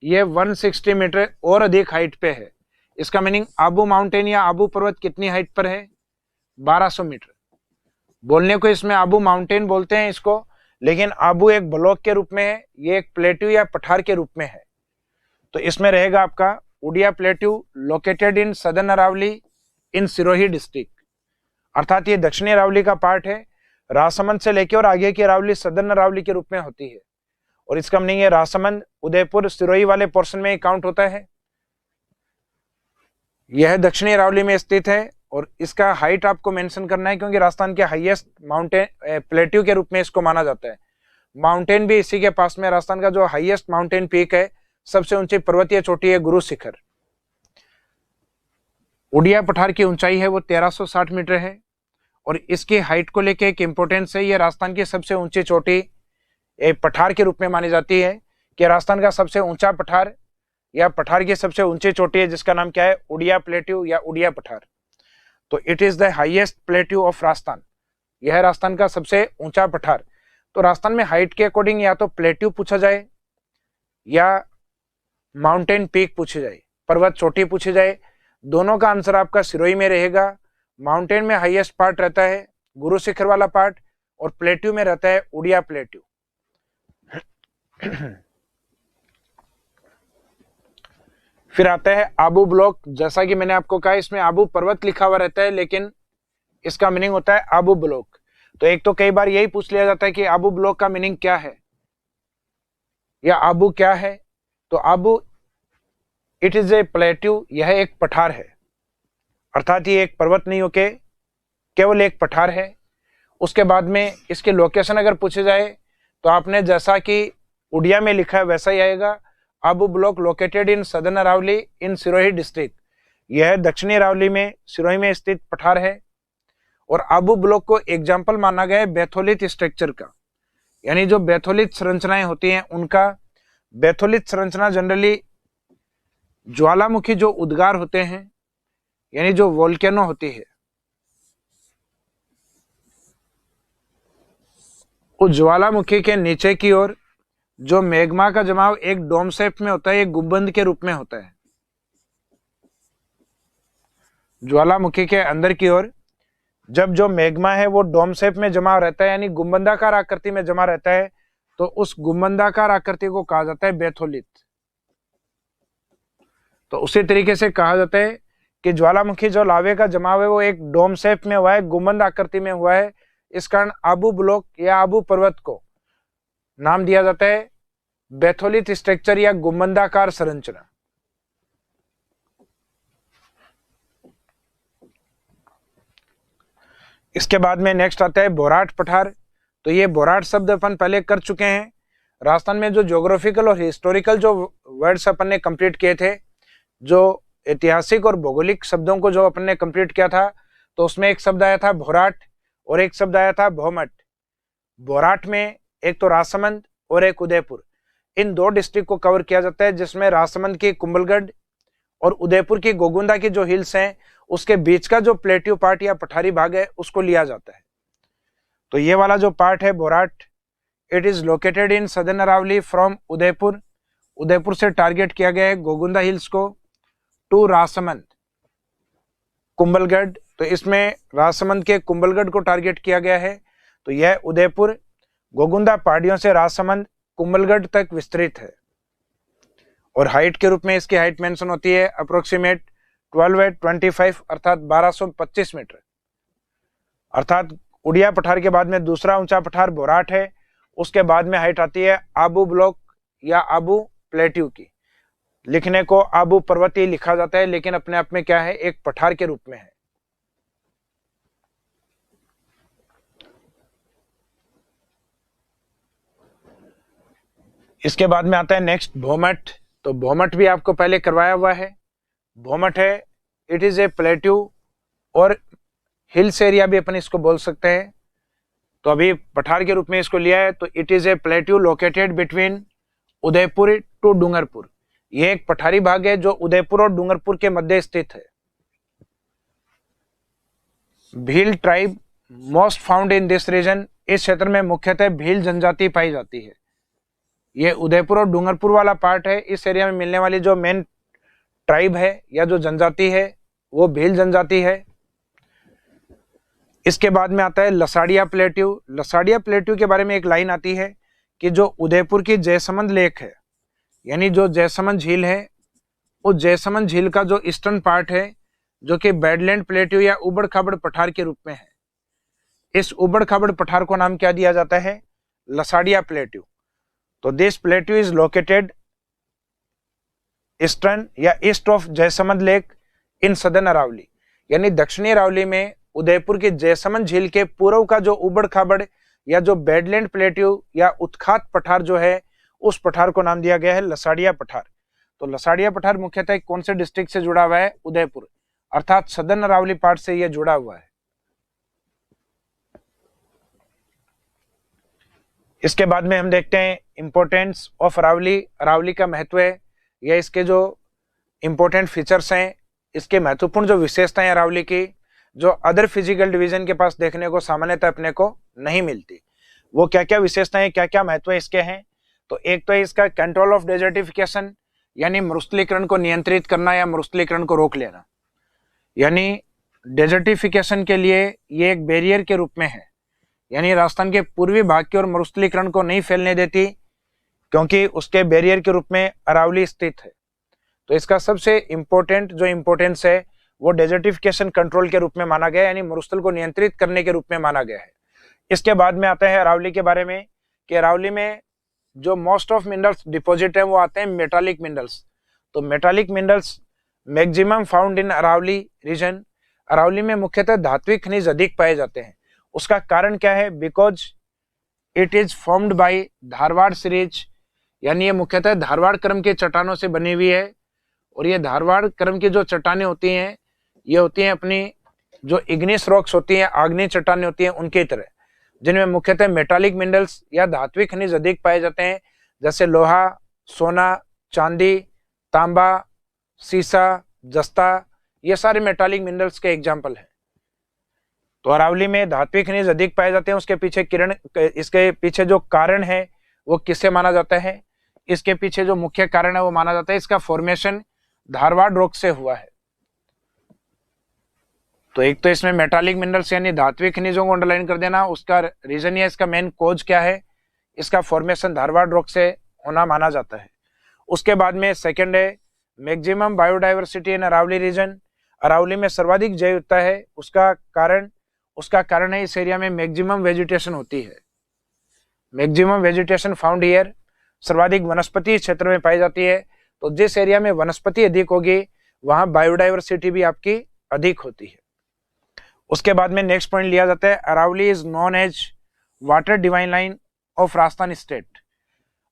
ये 160 मीटर और अधिक हाइट पे है। इसका मीनिंग आबू माउंटेन या आबू पर्वत कितनी हाइट पर है, 1200 मीटर। बोलने को इसमें आबू माउंटेन बोलते हैं इसको, लेकिन आबू एक ब्लॉक के रूप में है, ये एक प्लेट्यू या पठार के रूप में है। तो इसमें रहेगा आपका Uriya plateau located in southern Aravalli in Sirohi district, अर्थात ये दक्षिणी अरावली का पार्ट है। राजसमंद से लेकर और आगे की अरावली सदर्न अरावली के रूप में होती है, और इसका मीनिंग है राजसमंद उदयपुर सिरोही वाले पोर्शन में काउंट होता है। यह दक्षिणी अरावली में स्थित है और इसका हाइट आपको मेंशन करना है क्योंकि राजस्थान के हाईएस्ट माउंटेन प्लेट्यू के रूप में इसको माना जाता है। माउंटेन भी इसी के पास में, राजस्थान का जो हाईएस्ट माउंटेन पीक है, सबसे ऊंची पर्वतीय चोटी है गुरु शिखर। उड़िया पठार की ऊंचाई है वो 1360 मीटर है, और इसकी हाइट को लेके एक इंपॉर्टेंस है, ये राजस्थान की सबसे ऊंची चोटी एक पठार के रूप में मानी जाती है कि राजस्थान का सबसे ऊंचा पठार या पठार की सबसे ऊंची चोटी है जिसका नाम क्या है, उड़िया प्लेट्यू या उड़िया पठार। तो it is the highest plateau of Rajasthan, यह है राजस्थान का सबसे ऊंचा पठार। तो राजस्थान में हाइट के अकॉर्डिंग या तो प्लेट्यू पूछा जाए या माउंटेन पीक पूछी जाए, पर्वत चोटी पूछी जाए, दोनों का आंसर आपका सिरोही में रहेगा। माउंटेन में हाईएस्ट पार्ट रहता है गुरु शिखर वाला पार्ट, और प्लेट्यू में रहता है उड़िया प्लेट्यू। फिर आता है आबू ब्लॉक। जैसा कि मैंने आपको कहा इसमें आबू पर्वत लिखा हुआ रहता है, लेकिन इसका मीनिंग होता है आबू ब्लॉक। तो एक तो कई बार यही पूछ लिया जाता है कि आबू ब्लॉक का मीनिंग क्या है या आबू क्या है। तो Abu it is a plateau, यह एक पठार है, अर्थात ये एक पर्वत नहीं होके केवल एक पठार है। उसके बाद में इसकी लोकेशन अगर पूछे जाए तो आपने जैसा कि उड़िया में लिखा है वैसा ही आएगा। Abu block located in southern Aravalli in Sirohi district, यह दक्षिणी अरावली में सिरोही में स्थित पठार है। और आबू ब्लॉक को एग्जाम्पल माना गया है बैथोलिथ स्ट्रक्चर का, यानी जो बैथोलिथ संरचनाएं होती हैं उनका। बैथोलिथ संरचना जनरली ज्वालामुखी जो उद्गार होते हैं, यानी जो वोल्केनो होती है, उस ज्वालामुखी के नीचे की ओर जो मैग्मा का जमाव एक डोम शेप में होता है, एक गुंबद के रूप में होता है। ज्वालामुखी के अंदर की ओर जब जो मैग्मा है वो डोम शेप में जमा रहता है, यानी गुंबदाकार आकृति में जमा रहता है, तो उस गुंबदाकार आकृति को कहा जाता है बैथोलिथ। तो उसी तरीके से कहा जाता है कि ज्वालामुखी जो लावे का जमाव है वो एक डोम शेप में हुआ है, गुंबद आकृति में हुआ है। इस कारण आबू ब्लॉक या आबू पर्वत को नाम दिया जाता है बैथोलिथ स्ट्रक्चर या गुंबदाकार संरचना। इसके बाद में नेक्स्ट आता है बोराट पठार। तो ये बोराट शब्द अपन पहले कर चुके हैं। राजस्थान में जो ज्योग्राफिकल और हिस्टोरिकल जो वर्ड्स अपन ने कंप्लीट किए थे, जो ऐतिहासिक और भौगोलिक शब्दों को जो अपन ने कंप्लीट किया था, तो उसमें एक शब्द आया था भोराट और एक शब्द आया था भौमट। बोराट में एक तो राजसमंद और एक उदयपुर, इन 2 डिस्ट्रिक्ट को कवर किया जाता है, जिसमें राजसमंद की कुंभलगढ़ और उदयपुर की गोगुंदा की जो हिल्स हैं उसके बीच का जो प्लेट्यू पार्ट या पठारी भाग है उसको लिया जाता है। तो ये वाला जो पार्ट है Bhorat, it is located in southern Aravalli from Udaipur. Udaipur से टारगेट किया गया है गोगुंदा हिल्स को टू राजसमंद कुंभलगढ़। तो इसमें राजसमंद के कुंभलगढ़ को टारगेट किया गया है। तो यह उदयपुर गोगुंदा पहाड़ियों से राजसमंद कुंभलगढ़ तक विस्तृत है। और हाइट के रूप में इसकी हाइट मेंशन होती है अप्रोक्सीमेट 1225 अर्थात 1225 मीटर। अर्थात उड़िया पठार के बाद में दूसरा ऊंचा पठार बोराट है, उसके बाद में हाइट आती है आबू ब्लॉक या आबू प्लेट्यू की। लिखने को आबू पर्वतीय लिखा जाता है, लेकिन अपने आप में क्या है, एक पठार के रूप में है। इसके बाद में आता है नेक्स्ट भोमट। तो भोमट भी आपको पहले करवाया हुआ है। भोमट है, इट इज ए प्लेट्यू और हिल्स एरिया भी अपन इसको बोल सकते हैं। तो अभी पठार के रूप में इसको लिया है। तो it is a plateau located between Udaipur to Dungarpur. ये एक पठारी भाग है जो उदयपुर और डूंगरपुर के मध्य स्थित है। Bhil tribe most found in this region. इस क्षेत्र में मुख्यतः भील जनजाति पाई जाती है। ये उदयपुर और डूंगरपुर वाला पार्ट है। इस एरिया में मिलने वाली जो मेन ट्राइब है या जो जनजाति है वो भील जनजाति है। इसके बाद में आता है लसाड़िया प्लेट्यू। लसाड़िया प्लेट्यू के बारे में एक लाइन आती है कि जो उदयपुर की जयसमंद लेक है, यानी जो जयसमंद झील है, उस जयसमंद झील का जो ईस्टर्न पार्ट है जो कि बैडलैंड प्लेट्यू या उबड़ खाबड़ पठार के रूप में है, इस उबड़ खाबड़ पठार को नाम क्या दिया जाता है, लसाड़िया प्लेट्यू। तो this plateau is located eastern या east of Jaisamand lake in southern Aravalli. यानी दक्षिणी अरावली में उदयपुर की जयसमंद झील के पूर्व का जो उबड़ खाबड़ या जो बैडलैंड प्लेट्यू या उत्खात पठार जो है, उस पठार को नाम दिया गया है लसाड़िया पठार। तो लसाड़िया पठार मुख्यतः कौन से डिस्ट्रिक्ट से जुड़ा हुआ है, उदयपुर, अर्थात सदर्न अरावली पार्ट से यह जुड़ा हुआ है। इसके बाद में हम देखते हैं इंपॉर्टेंस ऑफ अरावली। अरावली का महत्व है या इसके जो इंपॉर्टेंट फीचर्स हैं, इसके महत्वपूर्ण जो विशेषताएं अरावली की, जो अदर फिजिकल डिवीजन के पास देखने को सामान्यतः अपने को नहीं मिलती। वो क्या क्या विशेषताएं, क्या क्या महत्व इसके हैं। तो एक तो है इसका कंट्रोल ऑफ डेजर्टिफिकेशन, यानी मरुस्थलीकरण को नियंत्रित करना या मरुस्थलीकरण को रोक लेना। यानी डेजर्टिफिकेशन के लिए ये एक बैरियर के रूप में है, यानी राजस्थान के पूर्वी भाग की ओर मरुस्थलीकरण को नहीं फैलने देती, क्योंकि उसके बैरियर के रूप में अरावली स्थित है। तो इसका सबसे इंपॉर्टेंट जो इंपॉर्टेंस है वो डेजर्टिफिकेशन कंट्रोल के रूप में माना गया है, यानी मरुस्थल को नियंत्रित करने के रूप में माना गया है। इसके बाद में आता है अरावली के बारे में कि अरावली में जो मोस्ट ऑफ मिनरल्स डिपॉजिट है वो आते हैं मेटालिक मिनरल्स। तो metallic minerals maximum found in Aravalli region. Aravalli में मुख्यतः धात्विक खनिज अधिक पाए जाते हैं। उसका कारण क्या है, because it is formed by Dharwad series, यानी ये मुख्यतः धारवाड़ क्रम के चट्टानों से बनी हुई है। और ये धारवाड़ क्रम की जो चट्टानें होती हैं ये होती हैं अपनी जो इग्निस रॉक्स होती हैं, आग्नेय चट्टानें होती हैं उनकी तरह, जिनमें मुख्यतः मेटालिक मिनरल्स या धात्विक खनिज अधिक पाए जाते हैं, जैसे लोहा, सोना, चांदी, तांबा, सीसा, जस्ता, ये सारे मेटालिक मिनरल्स के एग्जाम्पल हैं। तो अरावली में धात्विक खनिज अधिक पाए जाते हैं। उसके पीछे इसके पीछे जो कारण है वो किससे माना जाता है, इसके पीछे जो मुख्य कारण है वो माना जाता है इसका फॉर्मेशन धारवाड़ रॉक से हुआ है। तो एक तो इसमें मेटालिक मिनरल्स यानी धात्विक खनिजों को अंडरलाइन कर देना, उसका रीजन या इसका मेन कोज क्या है, इसका फॉर्मेशन धारवाड़ रॉक से होना माना जाता है। उसके बाद में सेकंड है maximum biodiversity in Aravalli region. Aravalli में सर्वाधिक जैव विविधता है। उसका कारण है इस एरिया में मैक्सिमम वेजिटेशन होती है। मैक्सिमम वेजिटेशन फाउंड हियर, सर्वाधिक वनस्पति क्षेत्र में पाई जाती है। तो जिस एरिया में वनस्पति अधिक होगी वहां बायोडाइवर्सिटी भी आपकी अधिक होती है। उसके बाद में नेक्स्ट पॉइंट लिया जाता है Aravalli is known as water divine line of Rajasthan state.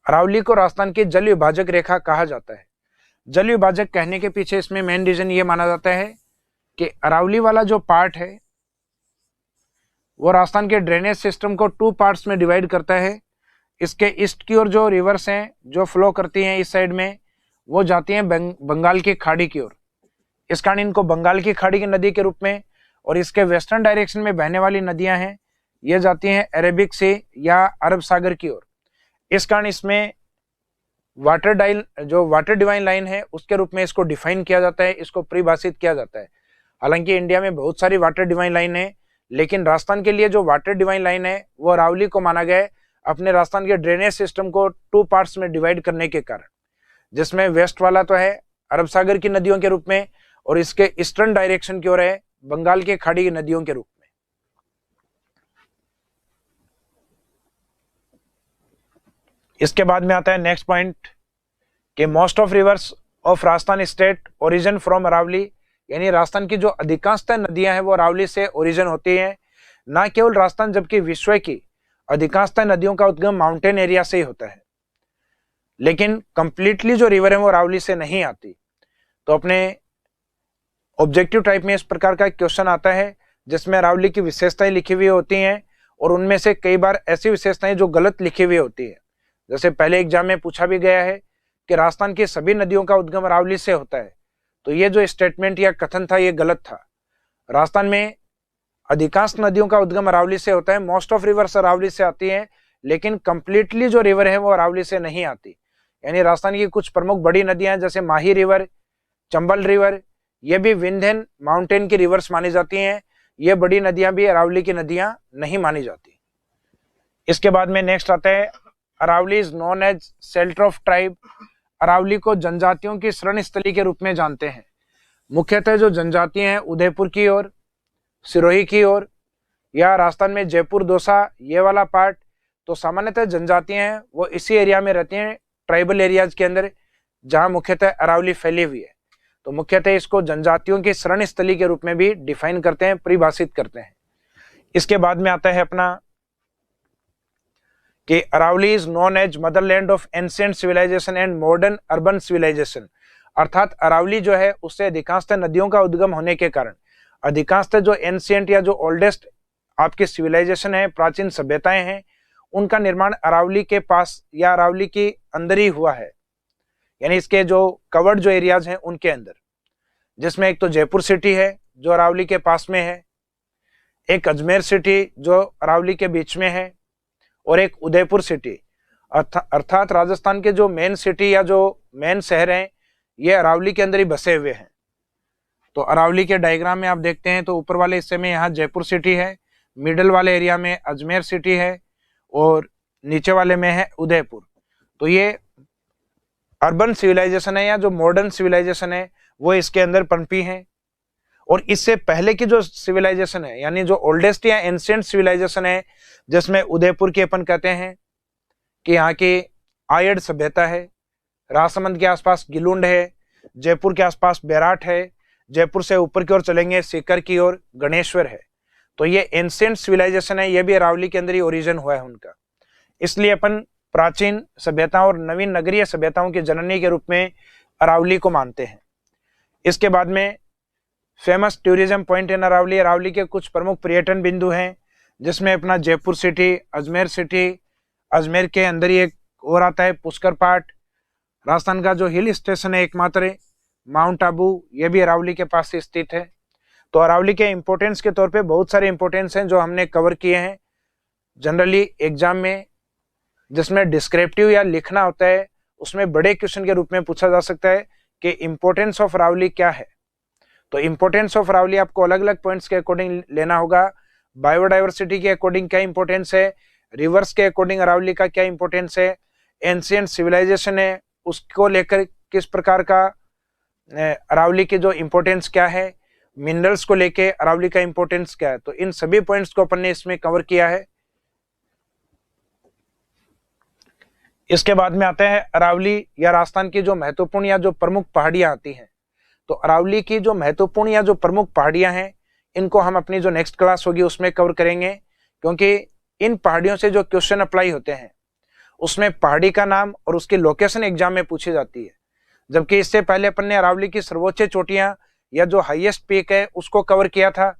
Aravalli को राजस्थान की जल विभाजक रेखा कहा जाता है। जल विभाजक कहने के पीछे इसमें मेन रीजन ये माना जाता है कि अरावली वाला जो पार्ट है वो राजस्थान के ड्रेनेज सिस्टम को 2 पार्ट्स में डिवाइड करता है। इसके ईस्ट की ओर जो रिवर्स हैं जो फ्लो करती हैं इस साइड में, वो जाती हैं बंगाल की खाड़ी की ओर। इस कारण इनको बंगाल की खाड़ी की नदी के रूप में, और इसके वेस्टर्न डायरेक्शन में बहने वाली नदियां हैं ये जाती हैं अरेबिक सी या अरब सागर की ओर। इस कारण इसमें वाटर डिवाइन लाइन है उसके रूप में इसको डिफाइन किया जाता है, इसको परिभाषित किया जाता है। हालांकि इंडिया में बहुत सारी वाटर डिवाइन लाइन है, लेकिन राजस्थान के लिए जो वाटर डिवाइन लाइन है वो अरावली को माना गया है, अपने राजस्थान के ड्रेनेज सिस्टम को 2 पार्ट्स में डिवाइड करने के कारण, जिसमें वेस्ट वाला तो है अरब सागर की नदियों के रूप में, और इसके ईस्टर्न डायरेक्शन की ओर है बंगाल के खाड़ी की नदियों के रूप में। इसके बाद में आता है नेक्स्ट पॉइंट कि most of rivers of Rajasthan state origin from Aravalli, यानी राजस्थान की जो अधिकांशतः नदियां हैं वो अरावली से ओरिजिन होती हैं। न केवल राजस्थान जबकि विश्व की अधिकांशतः नदियों का उद्गम माउंटेन एरिया से ही होता है, लेकिन कंप्लीटली जो रिवर है वो अरावली से नहीं आती। तो अपने ऑब्जेक्टिव टाइप में इस प्रकार का क्वेश्चन आता है जिसमें अरावली की विशेषताएं लिखी हुई होती हैं, और उनमें से कई बार ऐसी विशेषताएं जो गलत लिखी हुई होती है। जैसे पहले एग्जाम में पूछा भी गया है कि राजस्थान की सभी नदियों का उद्गम अरावली से होता है, तो ये जो स्टेटमेंट या कथन था ये गलत था। राजस्थान में अधिकांश नदियों का उद्गम अरावली से होता है, मोस्ट ऑफ रिवर्स अरावली से आती हैं, लेकिन कंप्लीटली जो रिवर है वो अरावली से नहीं आती। यानी राजस्थान की कुछ प्रमुख बड़ी नदियां जैसे माही रिवर, चंबल रिवर, ये भी विंध्यन माउंटेन की रिवर्स मानी जाती हैं। ये बड़ी नदियां भी अरावली की नदियां नहीं मानी जाती। इसके बाद में नेक्स्ट आता है Aravalli is known as shelter of tribe. Aravalli को जनजातियों की शरण स्थली के रूप में जानते हैं। मुख्यतः जो जनजातियां हैं उदयपुर की ओर, सिरोही की ओर, या राजस्थान में जयपुर दौसा ये वाला पार्ट, तो सामान्यतः जनजातियां हैं वो इसी एरिया में रहती हैं, ट्राइबल एरियाज के अंदर, जहां मुख्यतः अरावली फैली हुई है। तो मुख्यतः इसको जनजातियों की शरण स्थली के रूप में भी डिफाइन करते हैं, परिभाषित करते हैं। इसके बाद में आता है अपना कि Aravalli is known as motherland of ancient civilization and modern urban civilization. अर्थात अरावली जो है उससे अधिकांशतः नदियों का उद्गम होने के कारण अधिकांशतः जो एंशिएंट या जो ओल्डेस्ट आपकी सिविलाइजेशन है, प्राचीन सभ्यताएं हैं, उनका निर्माण अरावली के पास या अरावली के अंदर ही हुआ है। यानी इसके जो कवर्ड जो एरियाज हैं उनके अंदर, जिसमें एक तो जयपुर सिटी है जो अरावली के पास में है, एक अजमेर सिटी जो अरावली के बीच में है, और एक उदयपुर सिटी। अर्थात राजस्थान के जो मेन सिटी या जो मेन शहर हैं ये अरावली के अंदर ही बसे हुए हैं। तो अरावली के डायग्राम में आप देखते हैं तो ऊपर वाले हिस्से में यहाँ जयपुर सिटी है, मिडल वाले एरिया में अजमेर सिटी है, और नीचे वाले में है उदयपुर। तो ये अर्बन सिविलाइजेशन है या जो मॉडर्न सिविलाइजेशन है वो इसके अंदर पनपी है। और इससे पहले की जो सिविलाइजेशन है यानी जो ओल्डेस्ट या एंशिएंट सिविलाइजेशन है, जिसमें उदयपुर की अपन कहते हैं कि यहाँ की आयड़ सभ्यता है, राजसमंद के आसपास गिलुंड है, जयपुर के आसपास बैराट है, जयपुर से ऊपर की ओर चलेंगे सीकर की ओर गणेश्वर है। तो ये एंशिएंट सिविलाइजेशन है, ये भी अरावली के अंदर ही ओरिजिन हुआ है उनका। इसलिए अपन प्राचीन सभ्यताओं और नवीन नगरीय सभ्यताओं की जननी के रूप में अरावली को मानते हैं। इसके बाद में famous tourism point in Aravalli, Aravalli के कुछ प्रमुख पर्यटन बिंदु हैं, जिसमें अपना जयपुर सिटी, अजमेर सिटी, अजमेर के अंदर ही एक और आता है पुष्कर पाट, राजस्थान का जो हिल स्टेशन है एकमात्र माउंट आबू, ये भी अरावली के पास स्थित है। तो अरावली के इंपोर्टेंस के तौर पे बहुत सारे इंपोर्टेंस हैं जो हमने कवर किए हैं जनरली एग्जाम में, जिसमें डिस्क्रिप्टिव या लिखना होता है, उसमें बड़े क्वेश्चन के रूप में पूछा जा सकता है कि इंपोर्टेंस ऑफ अरावली क्या है। तो इंपोर्टेंस ऑफ अरावली आपको अलग अलग पॉइंट्स के अकॉर्डिंग लेना होगा। बायोडाइवर्सिटी के अकॉर्डिंग क्या इंपोर्टेंस है, रिवर्स के अकॉर्डिंग अरावली का क्या इंपोर्टेंस है, एंशिएंट सिविलाइजेशन है उसको लेकर किस प्रकार का अरावली के जो इंपोर्टेंस क्या है, मिनरल्स को लेके अरावली का इंपोर्टेंस क्या है। तो इन सभी पॉइंट्स को अपन ने इसमें कवर किया है। इसके बाद में आता है अरावली या राजस्थान की जो महत्वपूर्ण या जो प्रमुख पहाड़ियां आती हैं। तो अरावली की जो महत्वपूर्ण या जो प्रमुख पहाड़ियां हैं इनको हम अपनी जो नेक्स्ट क्लास होगी उसमें कवर करेंगे, क्योंकि इन पहाड़ियों से जो क्वेश्चन अप्लाई होते हैं उसमें पहाड़ी का नाम और उसकी लोकेशन एग्जाम में पूछी जाती है। जबकि इससे पहले अपन ने अरावली की सर्वोच्च चोटियां या जो हाईएस्ट पीक है उसको कवर किया था,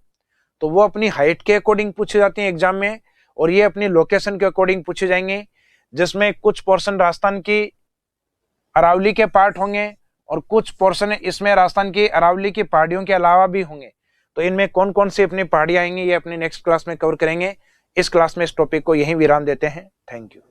तो वो अपनी हाइट के अकॉर्डिंग पूछी जाती है एग्जाम में, और ये अपनी लोकेशन के अकॉर्डिंग पूछी जाएंगे। जिसमें कुछ पोर्शन राजस्थान की अरावली के पार्ट होंगे और कुछ पोर्शन इसमें राजस्थान की अरावली की पहाड़ियों के अलावा भी होंगे। तो इनमें कौन कौन सी अपनी पहाड़ियां आएंगी ये अपनी नेक्स्ट क्लास में कवर करेंगे। इस क्लास में इस टॉपिक को यहीं विराम देते हैं। Thank you.